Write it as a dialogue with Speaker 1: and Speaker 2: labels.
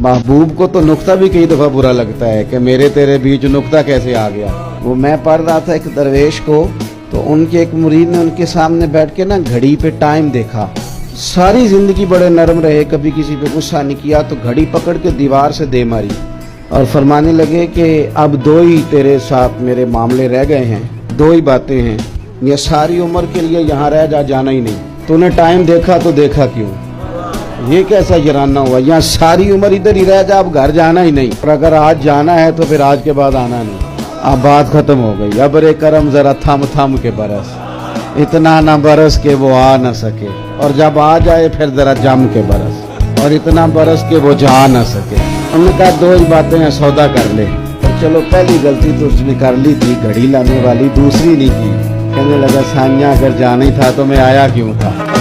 Speaker 1: महबूब को तो नुक्ता भी कई दफ़ा बुरा लगता है कि मेरे तेरे बीच नुक्ता कैसे आ गया। वो मैं पढ़ रहा था एक दरवेश को, तो उनके एक मुरीद ने उनके सामने बैठ के ना घड़ी पे टाइम देखा। सारी जिंदगी बड़े नरम रहे, कभी किसी पे गुस्सा नहीं किया, तो घड़ी पकड़ के दीवार से दे मारी और फरमाने लगे कि अब दो ही तेरे साथ मेरे मामले रह गए हैं, दो ही बातें हैं, ये सारी उम्र के लिए यहाँ रह जाना ही नहीं। तूने टाइम देखा तो देखा क्यों? ये कैसा गिराना हुआ? यहाँ सारी उम्र इधर ही रह जा, अब घर जाना ही नहीं, और अगर आज जाना है तो फिर आज के बाद आना नहीं। अब बात खत्म हो गई। अब रे करम जरा थम थम के बरस, इतना ना बरस के वो आ न सके, और जब आ जाए फिर जरा जम के बरस, और इतना बरस के वो जा न सके। उन्होंने कहा दो ही बातें हैं, सौदा कर ले। तो चलो पहली गलती तो उसने कर ली थी, घड़ी लाने वाली, दूसरी नहीं की। कहने लगा सानिया अगर जाना ही था तो मैं आया क्यों था।